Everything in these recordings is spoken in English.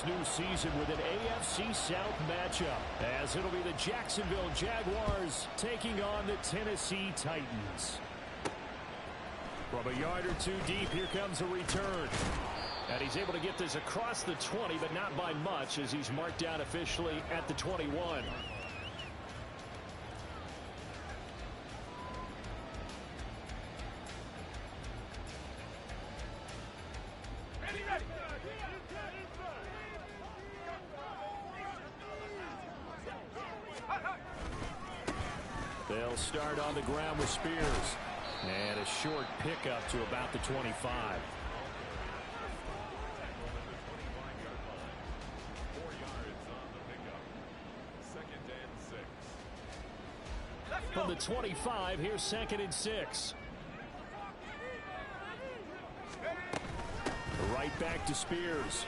New season with an AFC South matchup, as it'll be the Jacksonville Jaguars taking on the Tennessee Titans. From a yard or two deep, here comes a return. And he's able to get this across the 20, but not by much, as he's marked down officially at the 21. They'll start on the ground with Spears. And a short pickup to about the 25. From the 25, here's 2nd and 6. Right back to Spears.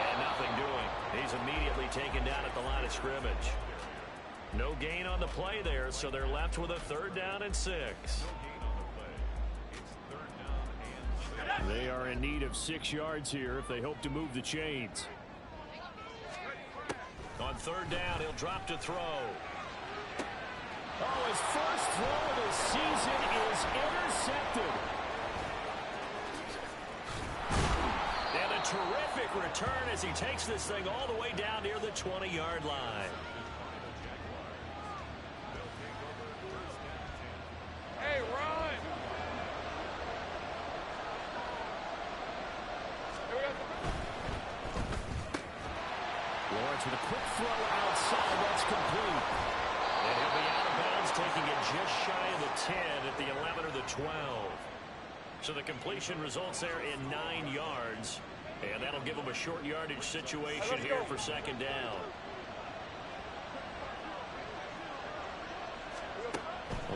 And nothing doing. He's immediately taken down at the line of scrimmage. No gain on the play there, so they're left with a 3rd down and 6. They are in need of 6 yards here if they hope to move the chains. On 3rd down, he'll drop to throw. Oh, his first throw of the season is intercepted. And a terrific return as he takes this thing all the way down near the 20-yard line. With a quick throw outside, that's complete. And he'll be out of bounds, taking it just shy of the 10 at the 11 or the 12. So the completion results there in 9 yards. And that'll give him a short yardage situation here for 2nd down.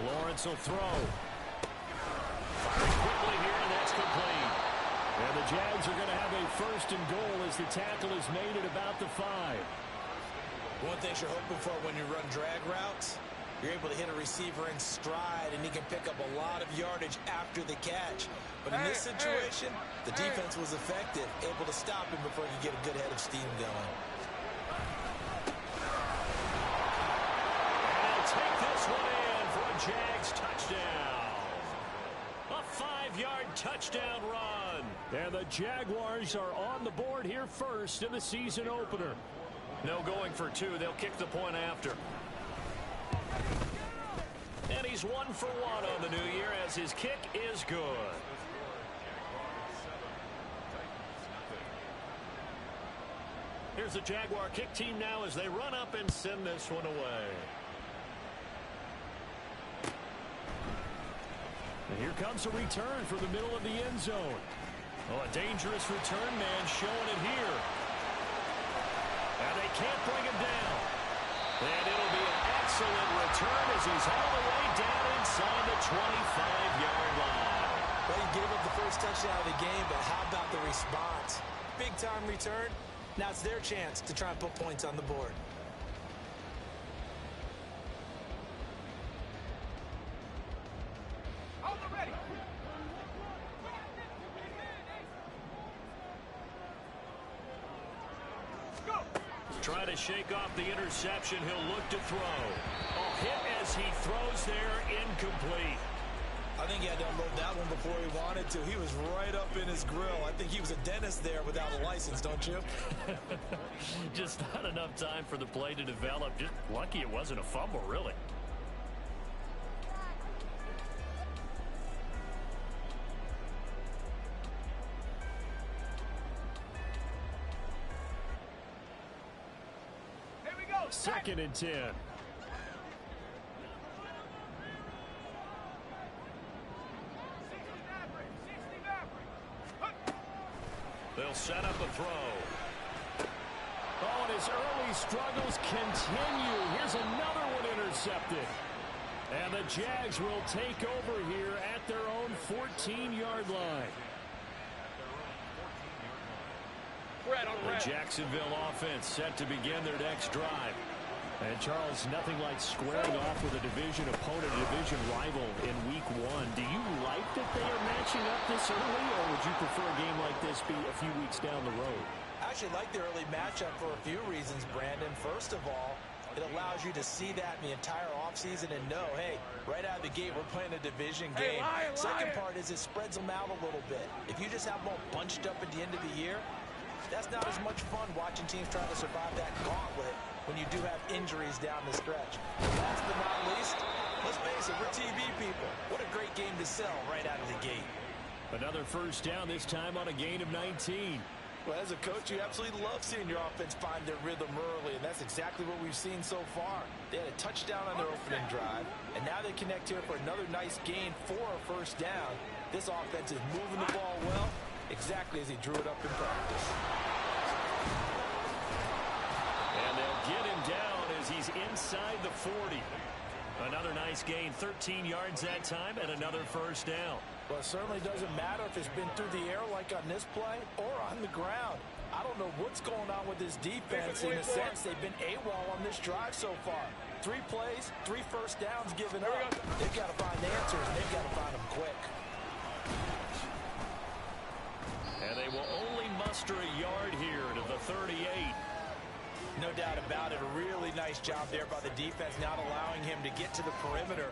Lawrence will throw. Firing quickly here, and that's complete. And the Jags are going to have a 1st and goal as the tackle is made at about the 5. One thing you're hoping for when you run drag routes, you're able to hit a receiver in stride, and he can pick up a lot of yardage after the catch. But in this situation, the defense was effective, able to stop him before he could get a good head of steam going. And they'll take this one in for a Jags touchdown. A 5-yard touchdown run. And the Jaguars are on the board here first in the season opener. No going for 2. They'll kick the point after. And he's 1 for 1 on the new year as his kick is good. Here's the Jaguar kick team now as they run up and send this one away. And here comes a return from the middle of the end zone. Oh, a dangerous return man showing it here. And they can't bring him down. And it'll be an excellent return as he's all the way down inside the 25-yard line. Well, he gave up the first touchdown of the game, but how about the response? Big-time return. Now it's their chance to try and put points on the board. Trying to shake off the interception. He'll look to throw. A hit as he throws there, incomplete. I think he had to unload that one before he wanted to. He was right up in his grill. I think he was a dentist there without a license, don't you? Just not enough time for the play to develop. Just lucky it wasn't a fumble, really. Second and 10. They'll set up a throw. Oh, and his early struggles continue. Here's another one intercepted. And the Jags will take over here at their own 14-yard line. The Jacksonville offense set to begin their next drive. And Charles, nothing like squaring off with a division opponent, a division rival in week 1. Do you like that they are matching up this early, or would you prefer a game like this be a few weeks down the road? I actually like the early matchup for a few reasons, Brandon. First of all, it allows you to see that in the entire offseason and know, hey, right out of the gate, we're playing a division game. Second part is it spreads them out a little bit. If you just have them all bunched up at the end of the year, that's not as much fun watching teams try to survive that gauntlet when you do have injuries down the stretch. Last but not least, let's face it, we're TV people. What a great game to sell right out of the gate. Another first down, this time on a gain of 19. Well, as a coach, you absolutely love seeing your offense find their rhythm early, and that's exactly what we've seen so far. They had a touchdown on their opening drive, and now they connect here for another nice gain for a first down. This offense is moving the ball well, exactly as he drew it up in practice. And they'll get him down as he's inside the 40. Another nice gain, 13 yards that time, and another first down. Well, it certainly doesn't matter if it's been through the air like on this play or on the ground. I don't know what's going on with this defense. In a sense, they've been AWOL on this drive so far. 3 plays, 3 first downs given up. They've got to find answers, and they've got to find them quick. And they will only muster a yard here to the 38. No doubt about it. A really nice job there by the defense, not allowing him to get to the perimeter.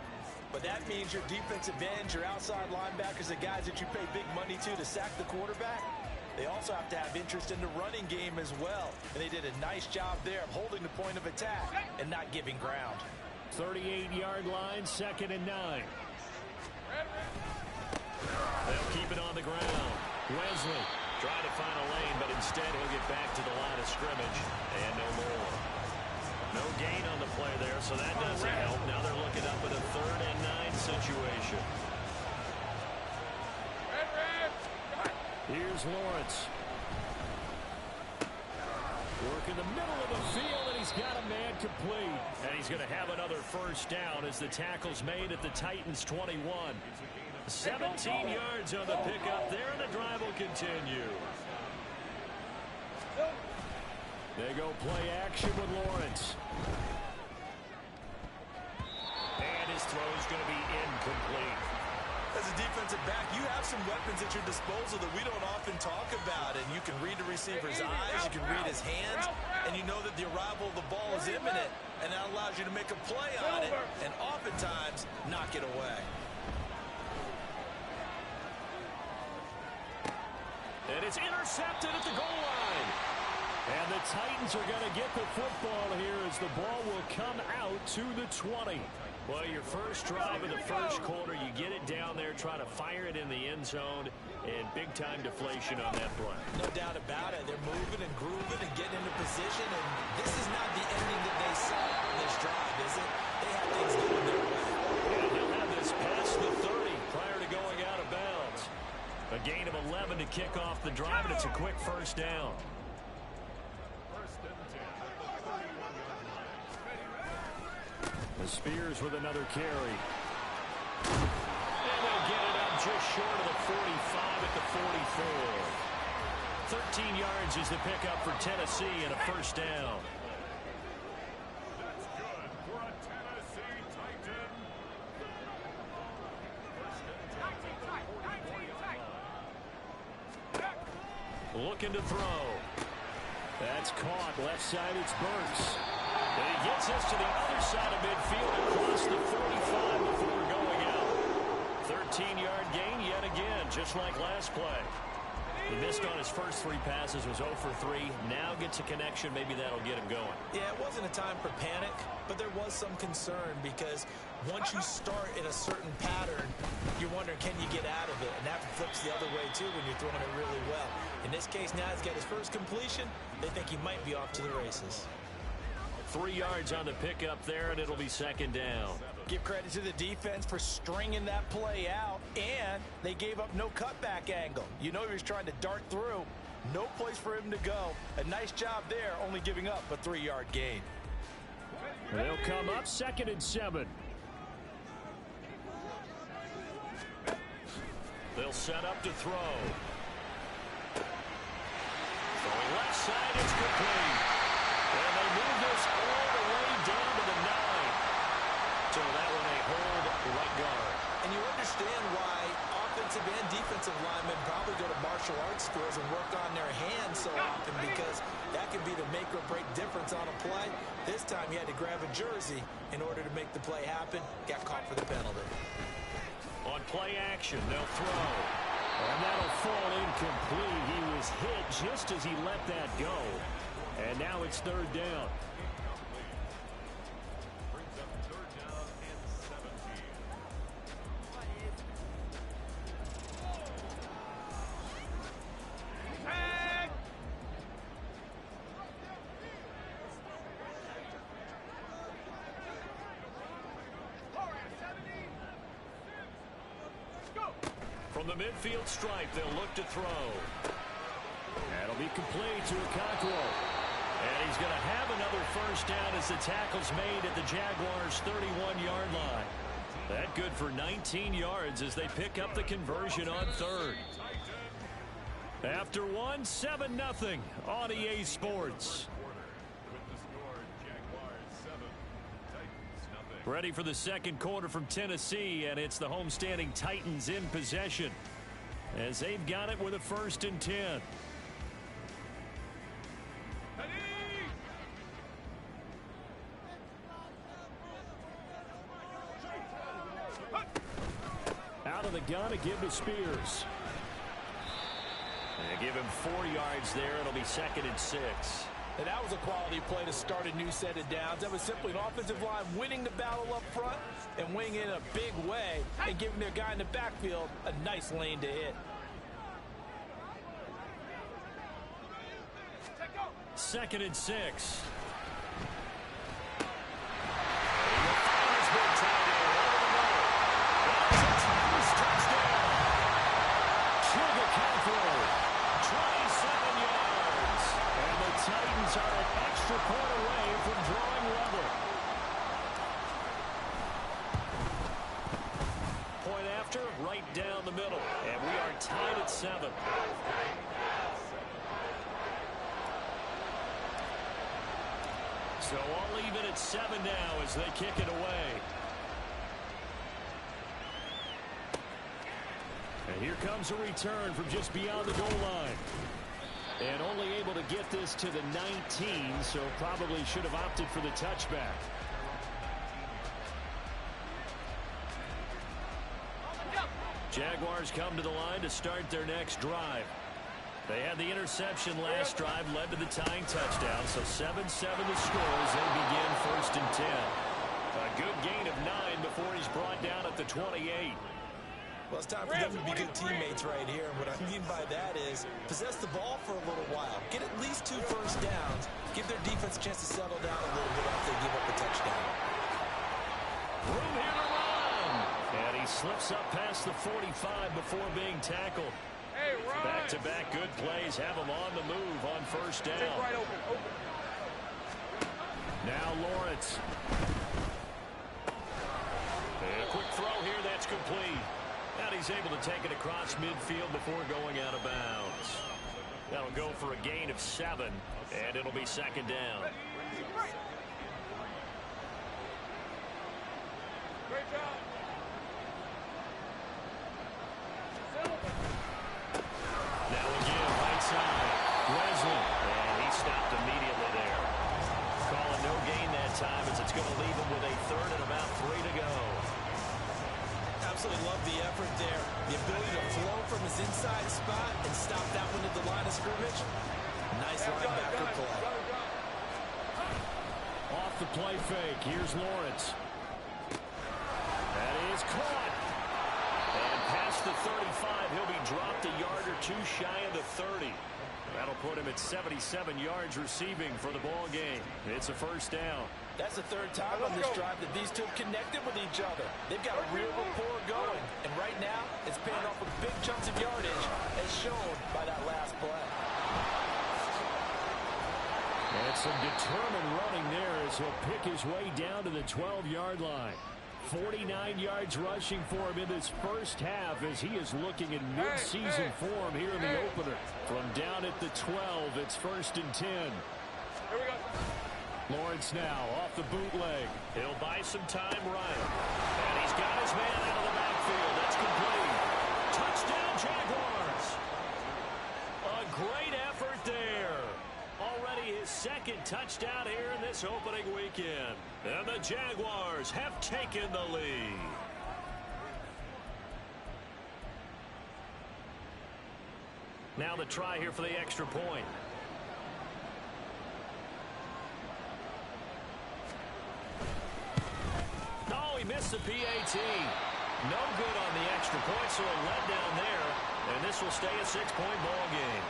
But that means your defensive ends, your outside linebackers, the guys that you pay big money to sack the quarterback, they also have to have interest in the running game as well. And they did a nice job there of holding the point of attack and not giving ground. 38-yard line, 2nd and 9. They'll keep it on the ground. Wesley trying to find a lane, but instead he'll get back to the line of scrimmage and no more. No gain on the play there, so that doesn't help. Now they're looking up at a 3rd and 9 situation. Here's Lawrence. Work in the middle of the field, and he's got a man complete. And he's going to have another first down as the tackle's made at the Titans' 21. 17 yards on the pickup there, and the drive will continue. They go play action with Lawrence. And his throw is going to be incomplete. As a defensive back, you have some weapons at your disposal that we don't often talk about. And you can read the receiver's eyes, you can read his hands, and you know that the arrival of the ball is imminent. And that allows you to make a play on it, and oftentimes knock it away. And it's intercepted at the goal line. And the Titans are going to get the football here as the ball will come out to the 20. Well, your first drive of the first quarter, you get it down there, try to fire it in the end zone, and big-time deflation on that play. No doubt about it. They're moving and grooving and getting into position, and this is not the ending that they saw on this drive, is it? They have things going their way. And he'll have this past the 30 prior to going out of bounds. A gain of 11 to kick off the drive, and it's a quick first down. The Spears with another carry. And they'll get it up just short of the 45 at the 44. 13 yards is the pickup for Tennessee and a first down. Looking to throw. That's caught. Left side, it's Burks. And he gets us to the other side of midfield across the 45 before going out. 13-yard gain yet again, just like last play. He missed on his first 3 passes, was 0 for 3. Now gets a connection. Maybe that'll get him going. Yeah, it wasn't a time for panic, but there was some concern because once you start in a certain pattern, you're wondering, can you get out of it? And that flips the other way, too, when you're throwing it really well. In this case, now he's got his first completion. They think he might be off to the races. 3 yards on the pickup there, and it'll be second down. Give credit to the defense for stringing that play out, and they gave up no cutback angle. You know he was trying to dart through. No place for him to go. A nice job there, only giving up a 3-yard gain. And they'll come up 2nd and 7. They'll set up to throw. Throwing left side, it's complete. And they move this all the way down to the 9. So that one a hold right guard. And you understand why offensive and defensive linemen probably go to martial arts schools and work on their hands so often because that can be the make or break difference on a play. This time he had to grab a jersey in order to make the play happen. Got caught for the penalty. On play action, they'll throw. And that'll fall incomplete. He was hit just as he let that go. And now it's third down. From the midfield stripe, they'll look to throw. That'll be complete to Okonkwo. And he's going to have another first down as the tackle's made at the Jaguars' 31-yard line. That good for 19 yards as they pick up the conversion on third. After one, 7-0 on EA Sports. Ready for the second quarter from Tennessee, and it's the homestanding Titans in possession as they've got it with a 1st and 10. Out of the gun to give to Spears. And give him 4 yards there. It'll be 2nd and 6. And that was a quality play to start a new set of downs. That was simply an offensive line winning the battle up front and winning it in a big way and giving their guy in the backfield a nice lane to hit. 2nd and 6. Titans are an extra point away from drawing level. Point after, right down the middle. And we are tied at 7. So I'll leave it at 7 now as they kick it away. And here comes a return from just beyond the goal line. And only able to get this to the 19, so probably should have opted for the touchback. Jaguars come to the line to start their next drive. They had the interception last drive, led to the tying touchdown, so 7-7 the score as they begin 1st and 10. A good gain of 9 before he's brought down at the 28. Well, it's time for them to be good teammates right here. And what I mean by that is possess the ball for a little while. Get at least 2 first downs. Give their defense a chance to settle down a little bit after they give up a touchdown. Room here to run. And he slips up past the 45 before being tackled. Back-to-back good plays have him on the move on 1st down. Right open. Now Lawrence. And a quick throw here, that's complete. And he's able to take it across midfield before going out of bounds. That'll go for a gain of 7, and it'll be 2nd down. Great job. Now again, right side. Wesley. And he stopped immediately there. Calling no gain that time as it's going to leave him with a 3rd and about 3 to go. Absolutely love the effort there. The ability to flow from his inside spot and stop that one at the line of scrimmage. Nice linebacker play. Off the play fake. Here's Lawrence. That is caught. And past the 35, he'll be dropped a yard or 2 shy of the 30. That'll put him at 77 yards receiving for the ball game. It's a 1st down. That's the 3rd time on this drive that these two have connected with each other. They've got a real rapport going. And right now, it's paying off with big chunks of yardage, as shown by that last play. And some determined running there as he'll pick his way down to the 12-yard line. 49 yards rushing for him in this first half as he is looking in mid-season form here in the opener. From down at the 12, it's 1st and 10. Here we go. Lawrence now off the bootleg. He'll buy some time right. And he's got his man out of the backfield. That's complete. Jaguars. A great effort there. Already his second touchdown here in this opening weekend. And the Jaguars have taken the lead. Now the try here for the extra point. Oh, he missed the PAT. No good on the extra point, so a letdown there. And this will stay a 6-point ball game.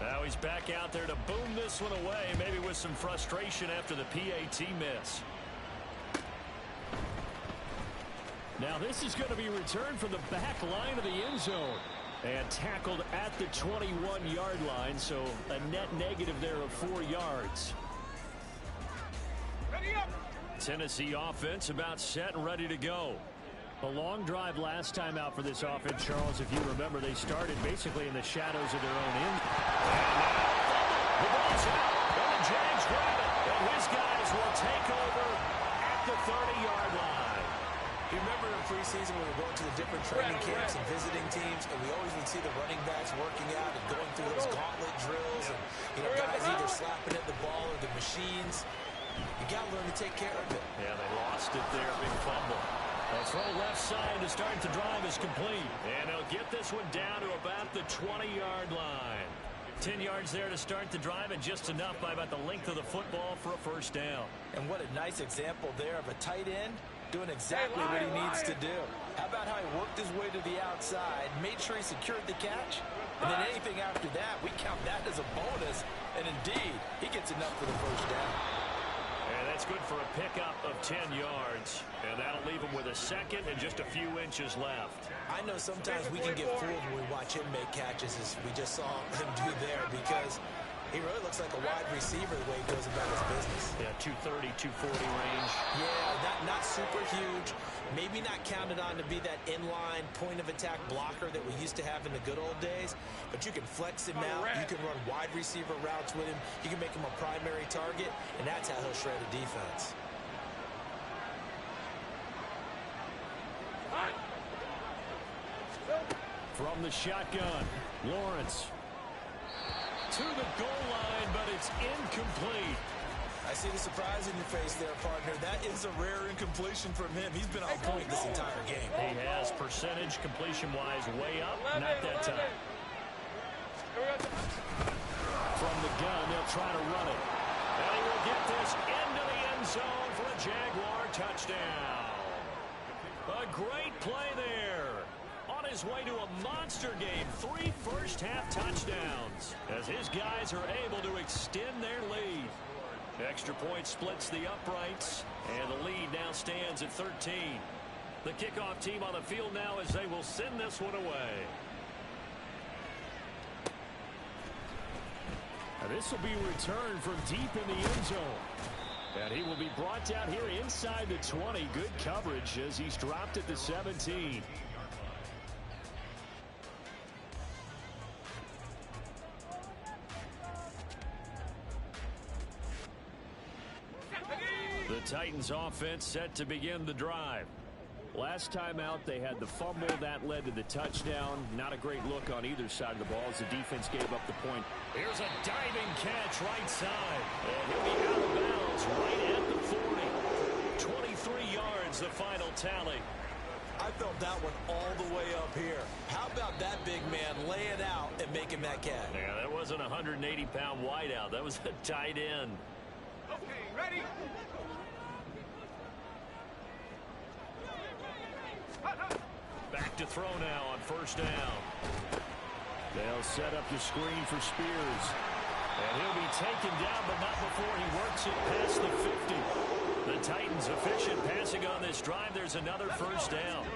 Now he's back out there to boom this one away, maybe with some frustration after the PAT miss. Now this is going to be returned from the back line of the end zone. And tackled at the 21-yard line, so a net negative there of 4 yards. Ready up. Tennessee offense about set and ready to go. A long drive last time out for this offense, Charles. If you remember, they started basically in the shadows of their own end. The ball's out, and the Jags grab it, and his guys will take over at the 30-yard line. You remember in preseason when we were going to the different training camps and visiting teams, and we always would see the running backs working out and going through those gauntlet drills, and guys either slapping at the ball or the machines. You got to learn to take care of it. Yeah, they lost it there, big fumble. The throw left side to start the drive is complete. And he'll get this one down to about the 20-yard line. 10 yards there to start the drive, and just enough by about the length of the football for a first down. And what a nice example there of a tight end doing exactly what he needs to do. How about how he worked his way to the outside, made sure he secured the catch, and then anything after that, we count that as a bonus. And indeed, he gets enough for the first down. And that's good for a pickup of 10 yards. And that'll leave him with a second and just a few inches left. I know sometimes we can get fooled when we watch him make catches, as we just saw him do there, because he really looks like a wide receiver the way he goes about his business. Yeah, 230, 240 range. Yeah, not super huge. Maybe not counted on to be that inline point-of-attack blocker that we used to have in the good old days. But you can flex him out. You can run wide receiver routes with him. You can make him a primary target, and that's how he'll shred a defense. From the shotgun, Lawrence. To the goal line, but it's incomplete. I see the surprise in your face there, partner. That is a rare incompletion from him. He's been on point this entire game. He has percentage completion-wise way up. Not that time. From the gun, they'll try to run it. And he will get this into the end zone for a Jaguar touchdown. A great play there. On his way to a monster game, 3 first-half touchdowns, as his guys are able to extend their lead. Extra point splits the uprights, and the lead now stands at 13. The kickoff team on the field now as they will send this one away. Now this will be returned from deep in the end zone. And he will be brought down here inside the 20. Good coverage as he's dropped at the 17. The Titans offense set to begin the drive. Last time out, they had the fumble. That led to the touchdown. Not a great look on either side of the ball as the defense gave up the point. Here's a diving catch right side. And he'll be out of bounds right at the 40. 23 yards, the final tally. I felt that one all the way up here. How about that big man laying out and making that catch? Yeah, that wasn't a 180-pound wideout. That was a tight end. Okay, ready? Back to throw now on first down. They'll set up the screen for Spears. And he'll be taken down, but not before he works it past the 50. The Titans efficient passing on this drive. There's another first down.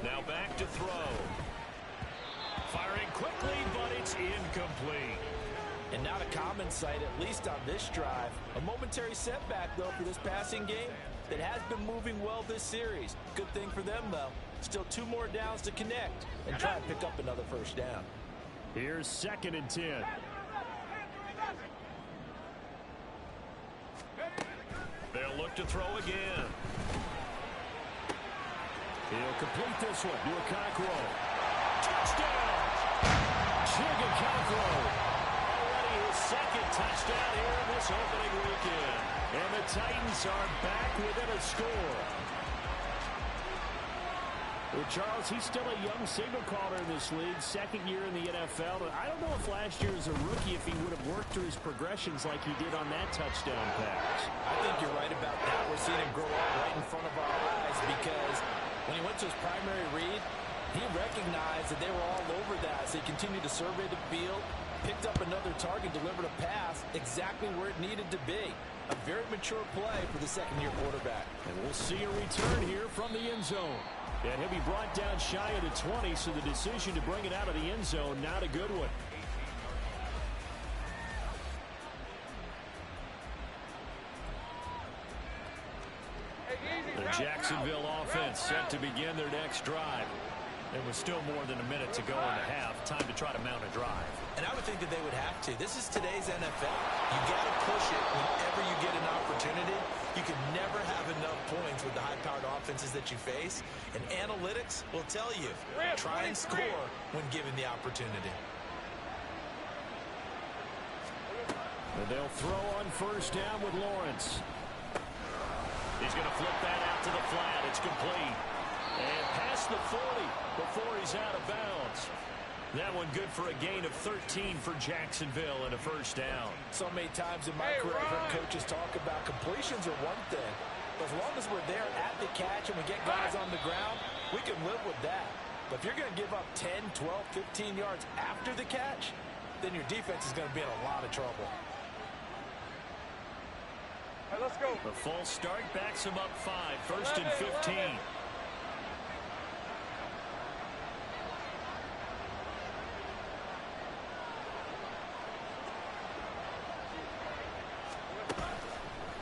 Now back to throw. Firing quickly, but it's incomplete. And not a common sight, at least on this drive. A momentary setback, though, for this passing game that has been moving well this series. Good thing for them, though. Still 2 more downs to connect and try and pick up another first down. Here's 2nd and 10. They'll look to throw again. He'll complete this one. Okakwo. Touchdown! Okakwo. Already his 2nd touchdown here in this opening weekend. And the Titans are back within a score. Well, Charles, he's still a young signal caller in this league, 2nd year in the NFL. I don't know if last year as a rookie, if he would have worked through his progressions like he did on that touchdown pass. I think you're right about that. We're seeing him grow up right in front of our eyes because when he went to his primary read, he recognized that they were all over that. So he continued to survey the field, picked up another target, delivered a pass exactly where it needed to be. A very mature play for the 2nd-year quarterback. And we'll see a return here from the end zone. And he'll be brought down shy of the 20, so the decision to bring it out of the end zone, not a good one. The Jacksonville offense set to begin their next drive. There was still more than a minute to go in the half. Time to try to mount a drive. And I would think that they would have to. This is today's NFL. You got to push it whenever you get an opportunity. You can never have enough points with the high-powered offenses that you face. And analytics will tell you, try and score when given the opportunity. And they'll throw on 1st down with Lawrence. He's going to flip that out to the flat. It's complete. And past the 40 before he's out of bounds. That one good for a gain of 13 for Jacksonville and a 1st down. So many times in my career, I've heard coaches talk about completions are one thing. But as long as we're there at the catch and we get guys on the ground, we can live with that. But if you're going to give up 10, 12, 15 yards after the catch, then your defense is going to be in a lot of trouble. All right, let's go. The false start backs him up 5. 1st and 15.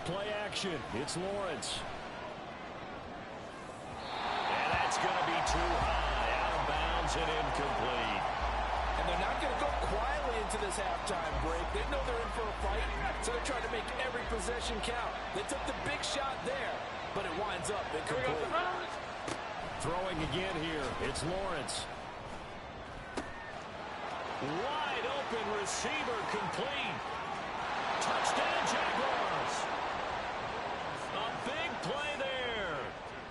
Play action. It's Lawrence. And that's going to be too high. Out of bounds and incomplete. And they're not going to go quietly into this halftime break. They know they're in for a fight, so they're trying to make every possession count. They took the big shot there, but it winds up incomplete. Throwing again here. It's Lawrence. Wide open receiver complete. Touchdown Jaguars. A big play there.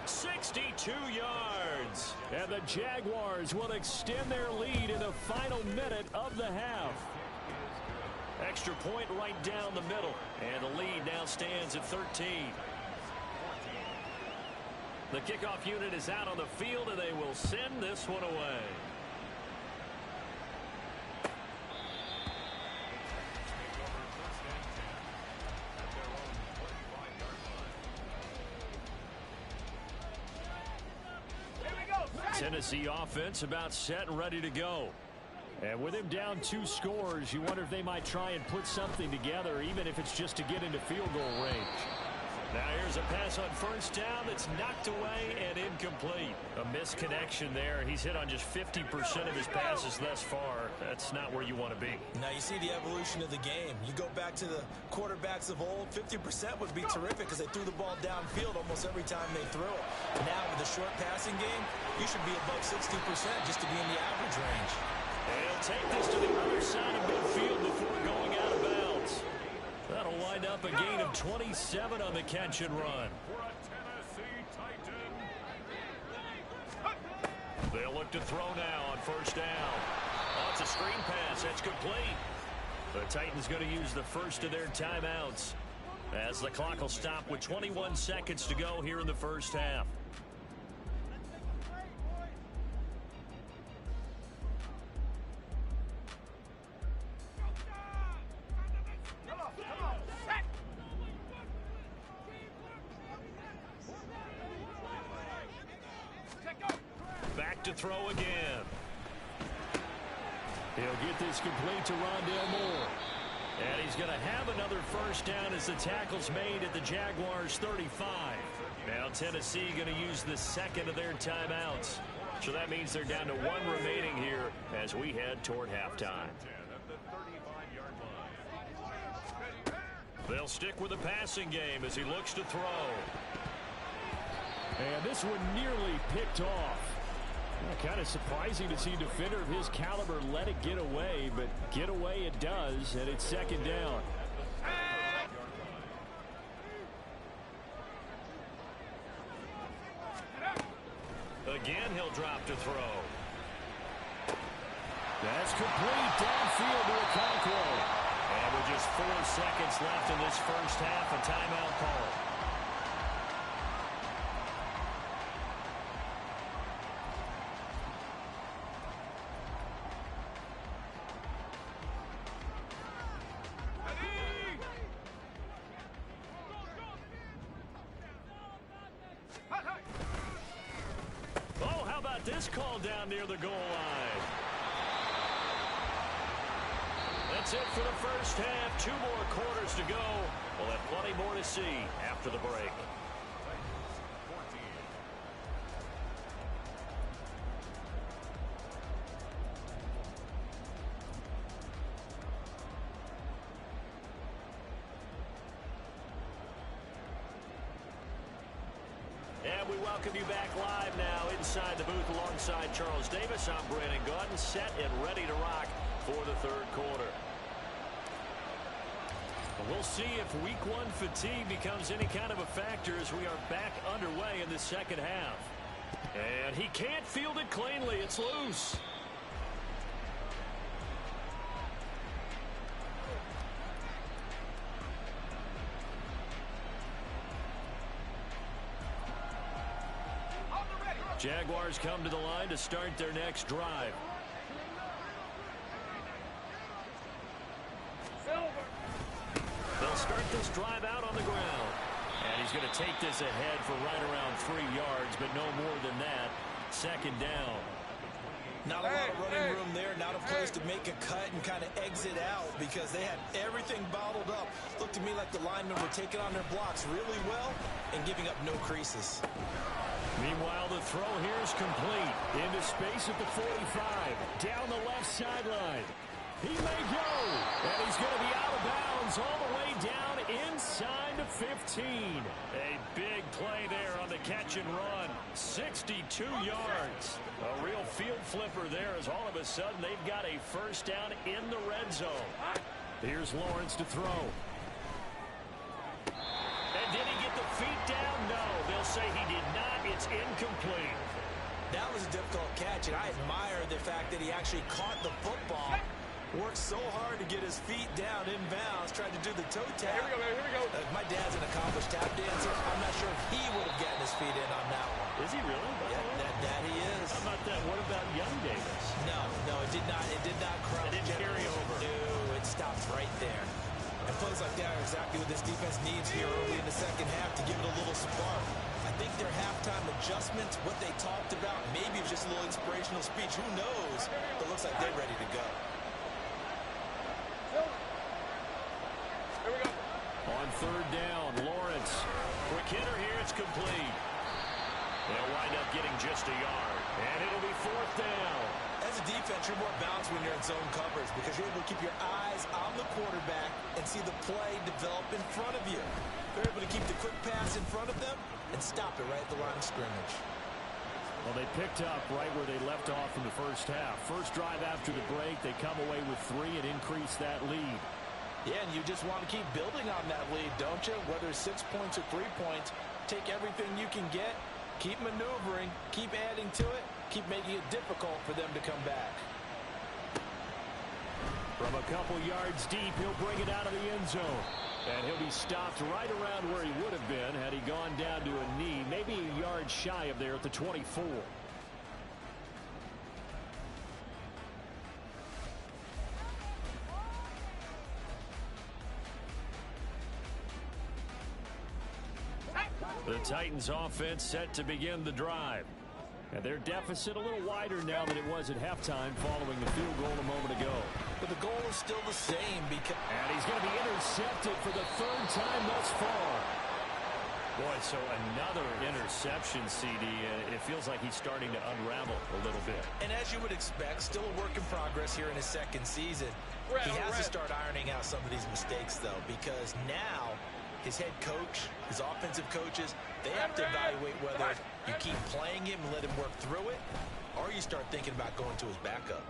62 yards. And the Jaguars will extend their lead in the final minute of the half. Extra point right down the middle. And the lead now stands at 13. The kickoff unit is out on the field, and they will send this one away. Tennessee offense about set and ready to go. And with him down 2 scores, you wonder if they might try and put something together, even if it's just to get into field goal range. Now here's a pass on 1st down that's knocked away and incomplete. A misconnection there. He's hit on just 50% of his passes thus far. That's not where you want to be. Now you see the evolution of the game. You go back to the quarterbacks of old, 50% would be terrific because they threw the ball downfield almost every time they threw it. Now with the short passing game, you should be above 60% just to be in the average range. They'll take this to the other side of midfield before going out of bounds. That'll wind up a gain of 27 on the catch and run. They'll look to throw now on 1st down. Oh, it's a screen pass. That's complete. The Titans going to use the first of their timeouts as the clock will stop with 21 seconds to go here in the 1st half. Back to throw again. He'll get this complete to Rondale Moore. And he's going to have another first down as the tackle's made at the Jaguars 35. Now Tennessee going to use the second of their timeouts. So that means they're down to one remaining here as we head toward halftime. They'll stick with the passing game as he looks to throw. And this one nearly picked off. Kind of surprising to see a defender of his caliber let it get away, but get away it does, and it's second down. Again, he'll drop to throw. That's complete downfield to Okonkwo. And with just 4 seconds left in this first half, a timeout call. This call down near the goal line. That's it for the first half. 2 more quarters to go. We'll have plenty more to see after the break. And we welcome you back live now inside the booth alongside Charles Davis. I'm Brandon Gaudin, set and ready to rock for the third quarter. We'll see if week 1 fatigue becomes any kind of a factor as we are back underway in the second half. And he can't field it cleanly. It's loose. Jaguars come to the line to start their next drive. They'll start this drive out on the ground. And he's going to take this ahead for right around 3 yards, but no more than that. Second down. Not a lot of running room there. Not a place to make a cut and kind of exit out because they had everything bottled up. Looked to me like the linemen were taking on their blocks really well and giving up no creases. Meanwhile, the throw here is complete. Into space at the 45. Down the left sideline. He may go. And he's going to be out of bounds all the way down inside the 15. A big play there on the catch and run. 62 yards. A real field flipper there as all of a sudden they've got a first down in the red zone. Here's Lawrence to throw. And did he get the feet down? No. They'll say he did not. It's incomplete. That was a difficult catch, and I admire the fact that he actually caught the football. Worked so hard to get his feet down in bounds, tried to do the toe tap. Here we go, here we go. My dad's an accomplished tap dancer. I'm not sure if he would have gotten his feet in on that one. Is he really? Yeah, that he is. How about that? What about young Davis? No, it did not. It did not cross. It didn't carry over. No, it stops right there. And plays like that are exactly what this defense needs here early in the second half to give it a little spark. I think their halftime adjustments, what they talked about, maybe it was just a little inspirational speech. Who knows? But it looks like they're ready to go. Here we go. On third down, Lawrence. Quick hitter here. It's complete. They'll wind up getting just a yard. And it'll be fourth down. As a defense, you're more balanced when you're in zone coverage because you're able to keep your eyes on the quarterback and see the play develop in front of you. You're able to keep the quick pass in front of them and stop it right at the line of scrimmage. Well, they picked up right where they left off in the first half. First drive after the break, they come away with 3 and increase that lead. Yeah, and you just want to keep building on that lead, don't you? Whether it's 6 points or 3 points, take everything you can get, keep maneuvering, keep adding to it, keep making it difficult for them to come back. From a couple yards deep, he'll bring it out of the end zone. And he'll be stopped right around where he would have been had he gone down to a knee, maybe a yard shy of there at the 24. The Titans offense set to begin the drive. And their deficit a little wider now than it was at halftime following the field goal a moment ago. But the goal is still the same because... And he's going to be intercepted for the third time thus far. Boy, so another interception, CD. It feels like he's starting to unravel a little bit. And as you would expect, still a work in progress here in his second season. He has to start ironing out some of these mistakes, though, because now his head coach, his offensive coaches, they have to evaluate whether you keep playing him and let him work through it, or you start thinking about going to his backup.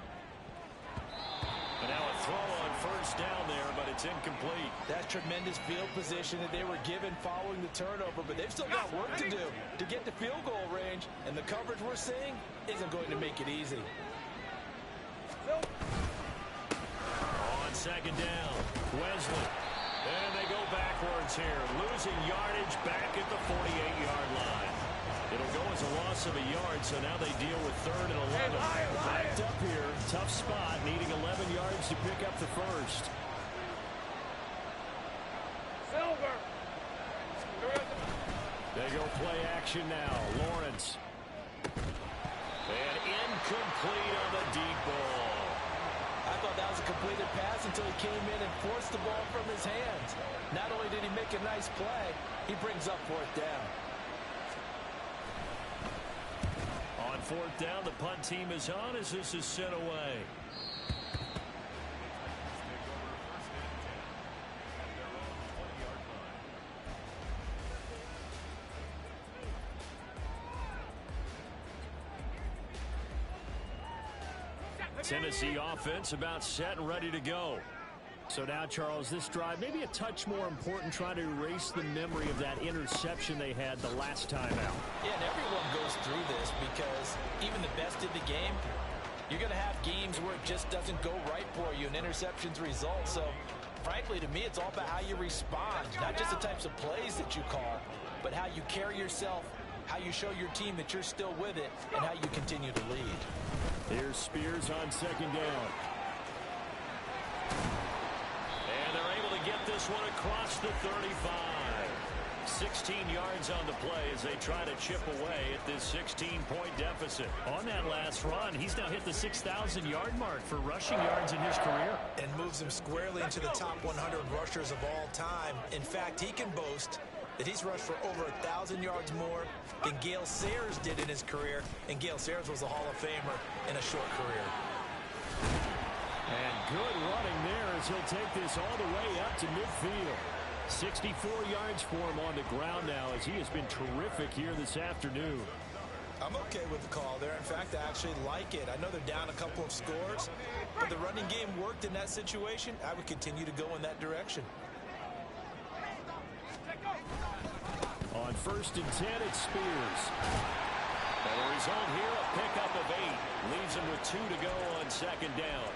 And now a throw on first down there, but it's incomplete. That's tremendous field position that they were given following the turnover, but they've still got work to do to get to field goal range, and the coverage we're seeing isn't going to make it easy. On second down, Wesley. And they go backwards here, losing yardage back at the 48-yard line. It'll go as a loss of a yard, so now they deal with 3rd and 11. Backed up here, tough spot, needing 11 yards to pick up the first. They go play action now. Lawrence. And incomplete on the deep ball. I thought that was a completed pass until he came in and forced the ball from his hands. Not only did he make a nice play, he brings up 4th down. On 4th down, the punt team is on as this is sent away. Tennessee offense about set and ready to go. So now, Charles, this drive maybe a touch more important, trying to erase the memory of that interception they had the last time out. Yeah, and everyone goes through this because even the best in the game, you're going to have games where it just doesn't go right for you and interceptions result. So, frankly, to me, it's all about how you respond, not just the types of plays that you call, but how you carry yourself, how you show your team that you're still with it, and how you continue to lead. Here's Spears on second down. And they're able to get this one across the 35. 16 yards on the play as they try to chip away at this 16-point deficit. On that last run, he's now hit the 6,000-yard mark for rushing yards in his career. And moves him squarely into the top 100 rushers of all time. In fact, he can boast that he's rushed for over 1,000 yards more than Gale Sayers did in his career. And Gale Sayers was a Hall of Famer in a short career. And good running there as he'll take this all the way up to midfield. 64 yards for him on the ground now as he has been terrific here this afternoon. I'm okay with the call there. In fact, I actually like it. I know they're down a couple of scores, but the running game worked in that situation. I would continue to go in that direction. On 1st and 10, it's Spears. And the result here, a pickup of 8. Leaves him with 2 to go on second down.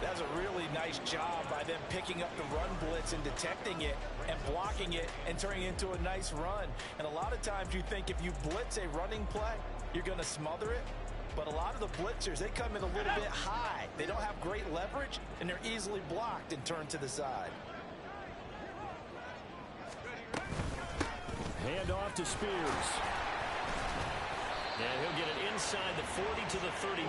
That's a really nice job by them picking up the run blitz and detecting it and blocking it and turning it into a nice run. And a lot of times you think if you blitz a running play, you're going to smother it. But a lot of the blitzers, they come in a little bit high. They don't have great leverage, and they're easily blocked and turned to the side. Hand off to Spears. And he'll get it inside the 40 to the 39.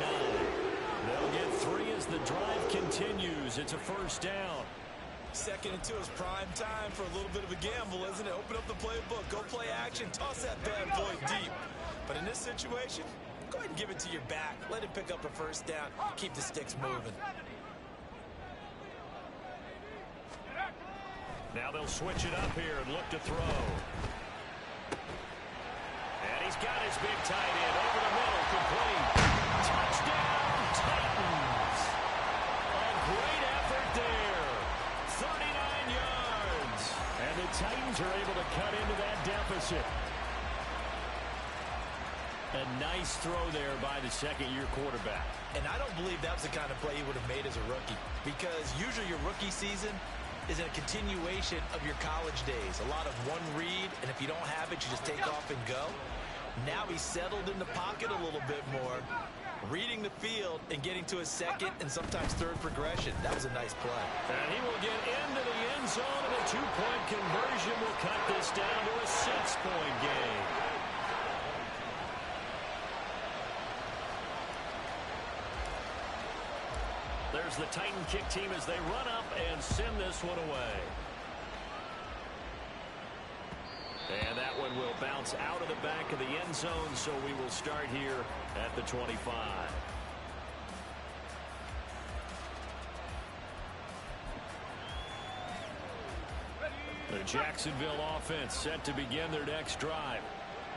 They'll get 3 as the drive continues. It's a first down. 2nd and 2 is prime time for a little bit of a gamble, isn't it? Open up the playbook, go play action, toss that bad boy deep. But in this situation, go ahead and give it to your back. Let him pick up a first down. Keep the sticks moving. Now they'll switch it up here and look to throw. And he's got his big tight end over the middle, complete. Touchdown, Titans. A great effort there. 39 yards. And the Titans are able to cut into that deficit. A nice throw there by the second-year quarterback. And I don't believe that was the kind of play he would have made as a rookie, because usually your rookie season is a continuation of your college days. A lot of one read, and if you don't have it, you just take off and go. Now he's settled in the pocket a little bit more, reading the field and getting to his second and sometimes third progression. That was a nice play. And he will get into the end zone, and a 2-point conversion will cut this down to a 6-point game. Here's the Titan kick team as they run up and send this one away. And that one will bounce out of the back of the end zone, so we will start here at the 25. The Jacksonville offense set to begin their next drive.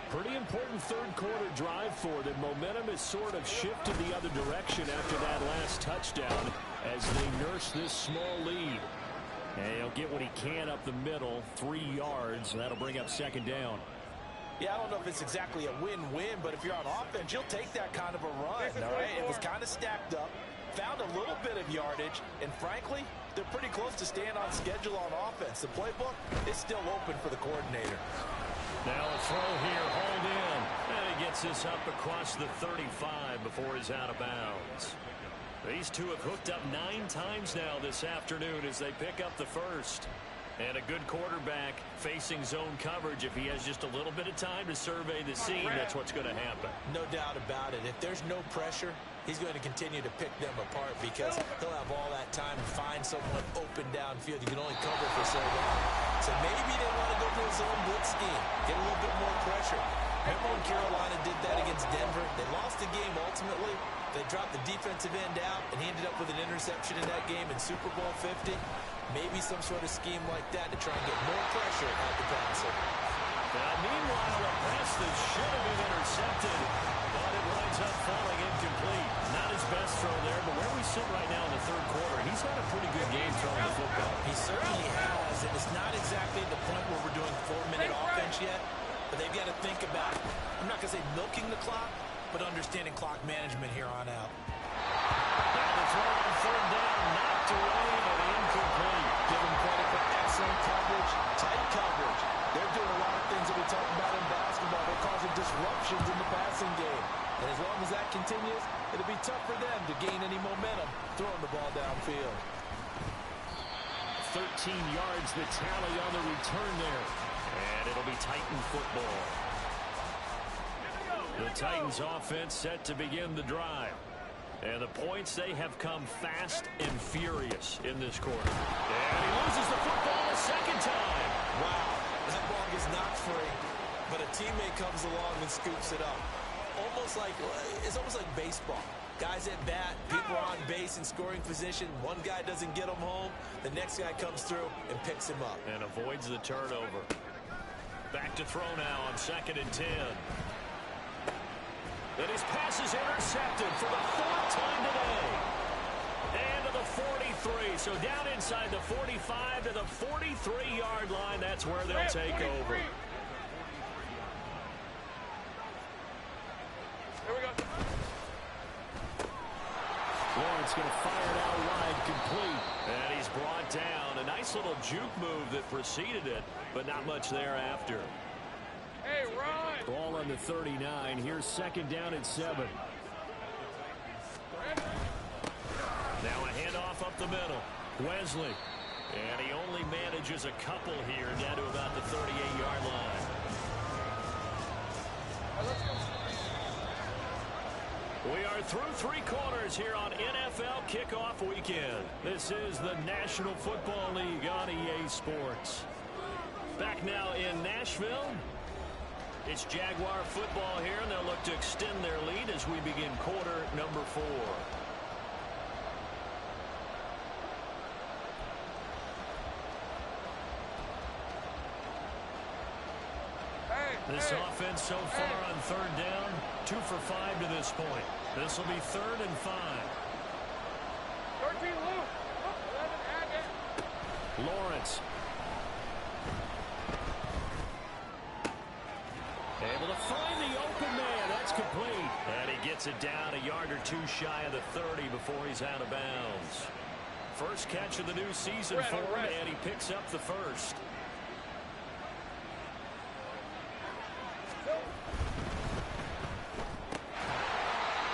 Pretty important third quarter drive for them. Momentum has sort of shifted the other direction after that last touchdown as they nurse this small lead. And he'll get what he can up the middle, 3 yards. That'll bring up second down. Yeah, I don't know if it's exactly a win-win, but if you're on offense, you'll take that kind of a run, all right? It was kind of stacked up, found a little bit of yardage, and frankly, they're pretty close to staying on schedule on offense. The playbook is still open for the coordinator. Now a throw here, hauled in. And he gets this up across the 35 before he's out of bounds. These two have hooked up 9 times now this afternoon as they pick up the first. And a good quarterback facing zone coverage. If he has just a little bit of time to survey the scene, that's what's going to happen. No doubt about it. If there's no pressure, he's going to continue to pick them apart because he'll have all that time to find someone open downfield. You can only cover for so long. So maybe they want to go to a zone blitz scheme, get a little bit more pressure. Remember when Carolina did that against Denver? They lost the game ultimately. They dropped the defensive end out, and he ended up with an interception in that game in Super Bowl 50. Maybe some sort of scheme like that to try and get more pressure at the passer. Now, meanwhile, a pass that should have been intercepted, but it winds up falling incomplete. Not his best throw there, but where we sit right now in the third quarter, he's had a pretty good game throwing the football. He certainly has, and it's not exactly the point where we're doing 4-minute offense yet, but they've got to think about, I'm not going to say milking the clock, but understanding clock management here on out. Now the throw on third down, knocked away and incomplete. Give them credit for excellent coverage, tight coverage. They're doing a lot of things that we talk about in basketball. They're causing disruptions in the passing game. And as long as that continues, it'll be tough for them to gain any momentum throwing the ball downfield. 13 yards the tally on the return there. And it'll be Titan football. The Titans offense set to begin the drive. And the points, they have come fast and furious in this quarter. And he loses the football a second time. Wow, that ball gets knocked free, but a teammate comes along and scoops it up. It's almost like baseball. Guys at bat, people are on base in scoring position. One guy doesn't get him home. The next guy comes through and picks him up. And avoids the turnover. Back to throw now on 2nd and 10. And his pass is intercepted for the 4th time today. And to the 43. So down inside the 45 to the 43-yard line. That's where they'll take over. Here we go. Lawrence going to fire it out wide, complete. And he's brought down. A nice little juke move that preceded it, but not much thereafter. Hey, run! Ball on the 39. Here's 2nd down and 7. Now a handoff up the middle. Wesley. And he only manages a couple here down to about the 38-yard line. We are through 3 quarters here on NFL Kickoff Weekend. This is the National Football League on EA Sports. Back now in Nashville. It's Jaguar football here, and they'll look to extend their lead as we begin quarter number 4. This offense so far on 3rd down, 2 for 5 to this point. This will be 3rd and 5. 13 loose. 11 Lawrence. Able to find the open man. That's complete. And he gets it down a yard or 2 shy of the 30 before he's out of bounds. First catch of the new season for him, and he picks up the first.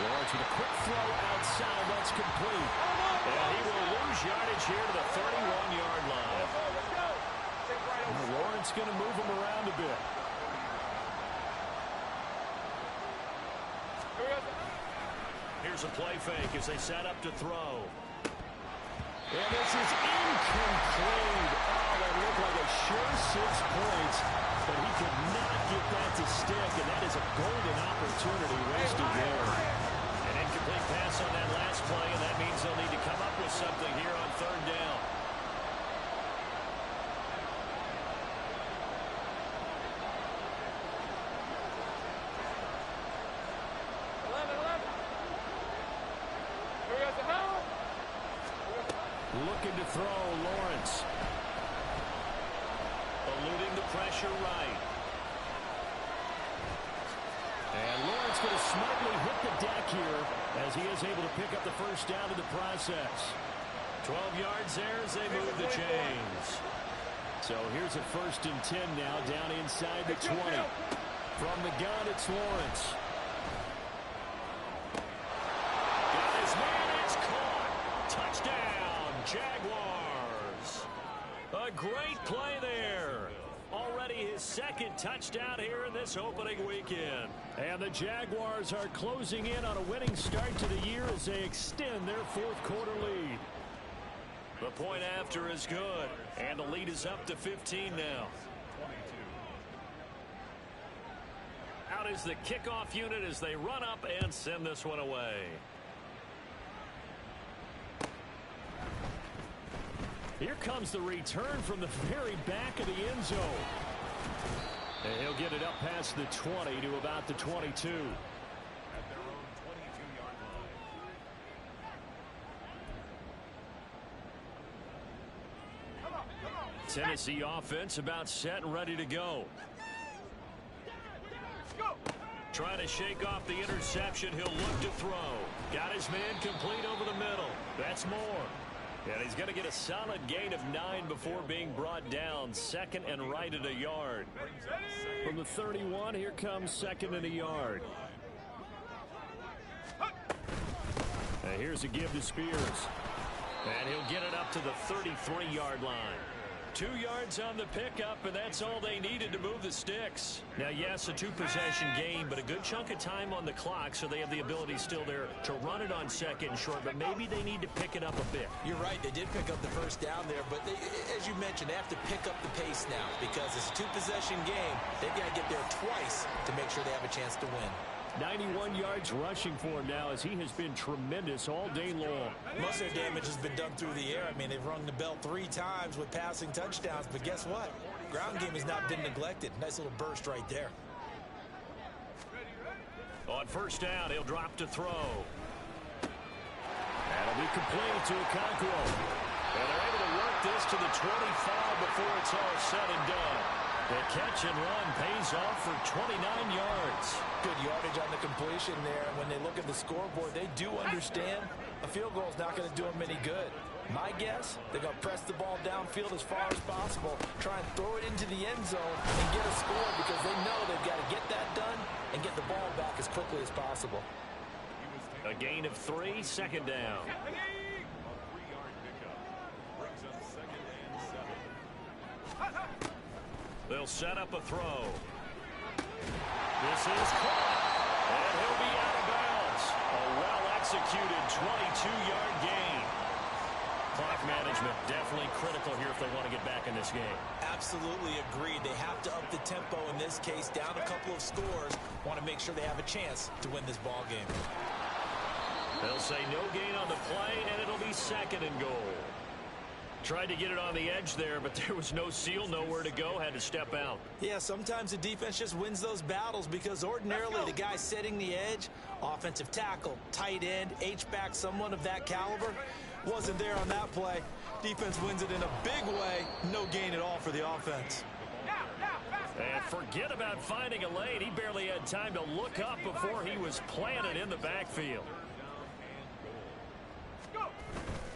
Lawrence with a quick throw outside. That's complete. And he will lose yardage here to the 31-yard line. Lawrence going to move him around a bit. Here's a play fake as they set up to throw. And this is incomplete. Oh, that looked like a sure 6 points, but he could not get that to stick, and that is a golden opportunity wasted there. An incomplete pass on that last play, and that means they'll need to come up with something here on 3rd down. Looking to throw, Lawrence. Eluding the pressure right. And Lawrence going to smartly hit the deck here as he is able to pick up the first down in the process. 12 yards there as they move the chains. So here's a 1st and 10 now down inside the 20. From the gun, it's Lawrence. Got his man, it's caught. Touchdown, Jaguars. A great play there. Already his 2nd touchdown here in this opening weekend. And the Jaguars are closing in on a winning start to the year as they extend their 4th quarter lead. The point after is good, and the lead is up to 15 now. Out is the kickoff unit as they run up and send this one away. Here comes the return from the very back of the end zone. And he'll get it up past the 20 to about the 22. At their own 22-yard line. Tennessee offense about set and ready to go. Trying to shake off the interception. He'll look to throw. Got his man complete over the middle. That's more. And he's going to get a solid gain of 9 before being brought down. 2nd and right at a yard. From the 31, here comes 2nd and a yard. And here's a give to Spears. And he'll get it up to the 33-yard line. 2 yards on the pickup, and that's all they needed to move the sticks. Now, yes, a 2-possession game, but a good chunk of time on the clock, so they have the ability still there to run it on 2nd and short, but maybe they need to pick it up a bit. You're right. They did pick up the first down there, but they, as you mentioned, they have to pick up the pace now because it's a 2-possession game. They've got to get there twice to make sure they have a chance to win. 91 yards rushing for him now as he has been tremendous all day long. Most of their damage has been done through the air. I mean, they've rung the bell 3 times with passing touchdowns, but guess what? Ground game has not been neglected. Nice little burst right there. On 1st down, he'll drop to throw. That'll be complete to Okonkwo. And they're able to work this to the 25 before it's all said and done. The catch and run pays off for 29 yards. Good yardage on the completion there. When they look at the scoreboard, they do understand a field goal is not going to do them any good. My guess, they're going to press the ball downfield as far as possible, try and throw it into the end zone and get a score because they know they've got to get that done and get the ball back as quickly as possible. A gain of 3, 2nd down. A 3-yard pickup brings up 2nd and 7. They'll set up a throw. This is caught. And he'll be out of bounds. A well-executed 22-yard gain. Clock management definitely critical here if they want to get back in this game. Absolutely agreed. They have to up the tempo in this case, down a couple of scores. Want to make sure they have a chance to win this ball game. They'll say no gain on the play, and it'll be 2nd and goal. Tried to get it on the edge there, but there was no seal, nowhere to go, had to step out. Yeah, sometimes the defense just wins those battles because ordinarily the guy setting the edge, offensive tackle, tight end, H-back, someone of that caliber, wasn't there on that play. Defense wins it in a big way, no gain at all for the offense. And forget about finding a lane. He barely had time to look up before he was planted in the backfield.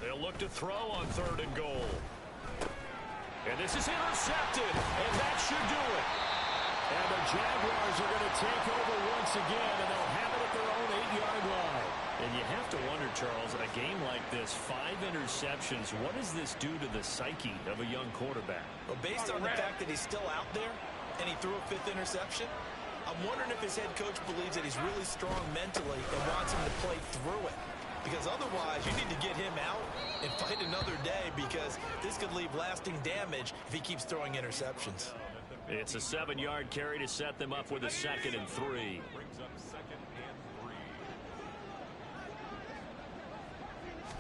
They'll look to throw on 3rd and goal. And this is intercepted, and that should do it. And the Jaguars are going to take over once again, and they'll have it at their own 8-yard line. And you have to wonder, Charles, in a game like this, 5 interceptions, what does this do to the psyche of a young quarterback? Well, based on the fact that he's still out there and he threw a 5th interception, I'm wondering if his head coach believes that he's really strong mentally and wants him to play through it. because otherwise you need to get him out and fight another day, because this could leave lasting damage if he keeps throwing interceptions. It's a 7-yard carry to set them up with a 2nd and 3. Brings up 2nd and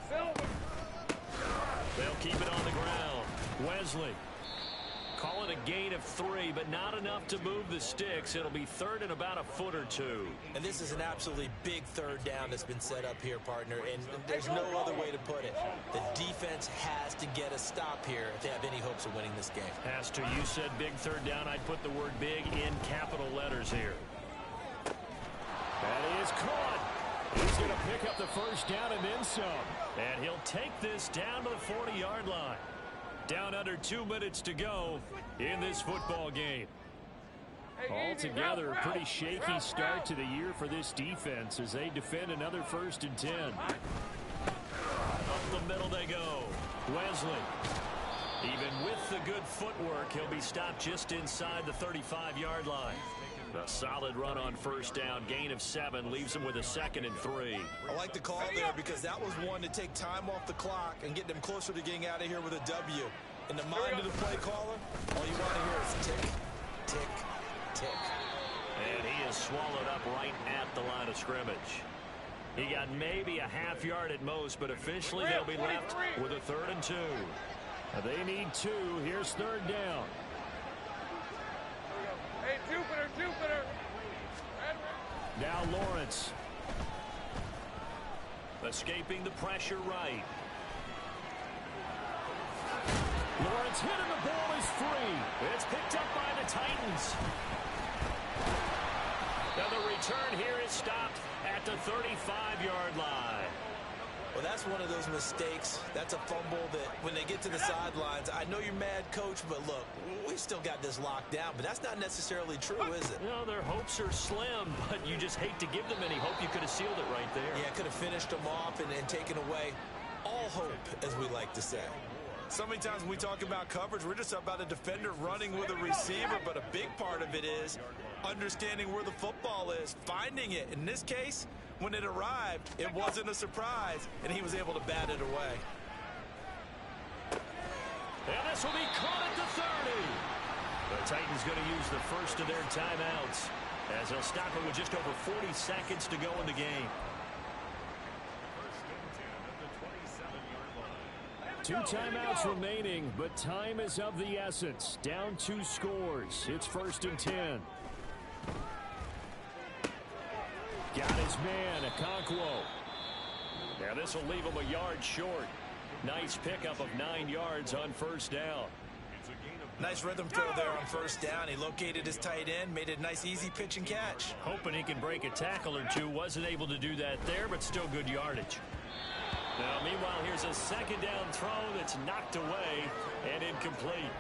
3. They'll keep it on the ground. Wesley. Call it a gain of 3, but not enough to move the sticks. It'll be 3rd and about a foot or 2. And this is an absolutely big 3rd down that's been set up here, partner, and there's no other way to put it. The defense has to get a stop here if they have any hopes of winning this game. Has to. You said big 3rd down. I'd put the word big in capital letters here. That is caught. He's going to pick up the 1st down and then some. And he'll take this down to the 40-yard line. Down under 2 minutes to go in this football game. Altogether, a pretty shaky start to the year for this defense as they defend another 1st and 10. Up the middle they go. Wesley. Even with the good footwork, he'll be stopped just inside the 35-yard line. A solid run on 1st down. Gain of 7 leaves him with a 2nd and 3. I like the call there because that was one to take time off the clock and get them closer to getting out of here with a W. In the mind of the play caller, all you want to hear is tick, tick, tick. And he is swallowed up right at the line of scrimmage. He got maybe a half yard at most, but officially they'll be left with a 3rd and 2. They need 2. Here's 3rd down. Hey, Jupiter. Now Lawrence. Escaping the pressure right. Lawrence hit and the ball is free. It's picked up by the Titans. Now the return here is stopped at the 35-yard line. Well, that's one of those mistakes. That's a fumble that when they get to the sidelines, I know you're mad, coach, but look, we still got this locked down, but that's not necessarily true, is it? No, their hopes are slim, but you just hate to give them any hope. You could have sealed it right there. Yeah, could have finished them off and taken away all hope, as we like to say. So many times when we talk about coverage, we're just about a defender running with a receiver, but a big part of it is understanding where the football is, finding it. In this case, when it arrived, it wasn't a surprise, and he was able to bat it away. And this will be caught at the 30. The Titans going to use the first of their timeouts as they'll stop it with just over 40 seconds to go in the game. 1st and 10 at the 27-yard line. 2 timeouts remaining, but time is of the essence. Down 2 scores. It's 1st and 10. Got his man, Okonkwo. Now this will leave him a yard short. Nice pickup of 9 yards on 1st down. It's a gain of Nice rhythm throw there on 1st down. He located his tight end, made it a nice, easy pitch and catch. Hoping he can break a tackle or 2. Wasn't able to do that there, but still good yardage. Now, meanwhile, here's a 2nd down throw that's knocked away and incomplete.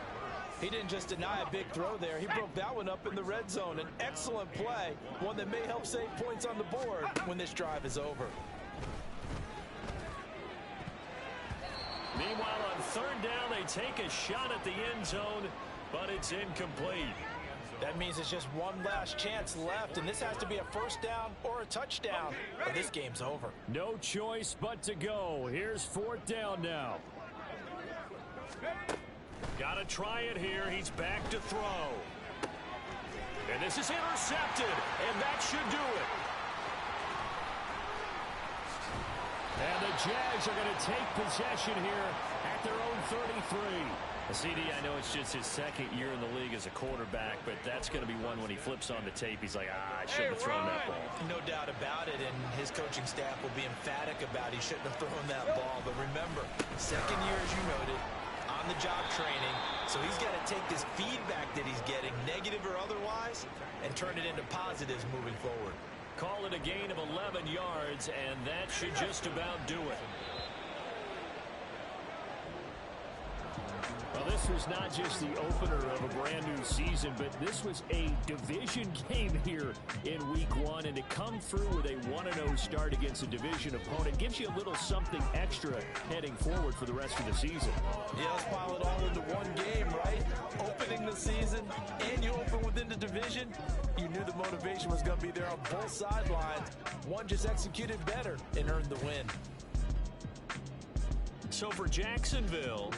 He didn't just deny a big throw there. He broke that one up in the red zone. An excellent play, one that may help save points on the board when this drive is over. Meanwhile, on 3rd down, they take a shot at the end zone, but it's incomplete. That means it's just one last chance left, and this has to be a 1st down or a touchdown, or this game's over. No choice but to go. Here's 4th down now. Got to try it here. He's back to throw. And this is intercepted, and that should do it. And the Jags are going to take possession here at their own 33. CD, I know it's just his 2nd year in the league as a quarterback, but that's going to be one when he flips on the tape. He's like, I shouldn't have thrown that ball. No doubt about it, and his coaching staff will be emphatic about he shouldn't have thrown that ball. But remember, 2nd year, as you noted, on-the-job training, so he's got to take this feedback that he's getting, negative or otherwise, and turn it into positives moving forward. Call it a gain of 11 yards, and that should just about do it. Well, this was not just the opener of a brand new season, but this was a division game here in week 1. And to come through with a 1-0 start against a division opponent gives you a little something extra heading forward for the rest of the season. Yeah, let's pile it all into one game, right? Opening the season, and you open within the division. You knew the motivation was going to be there on both sidelines. One just executed better and earned the win. So for Jacksonville,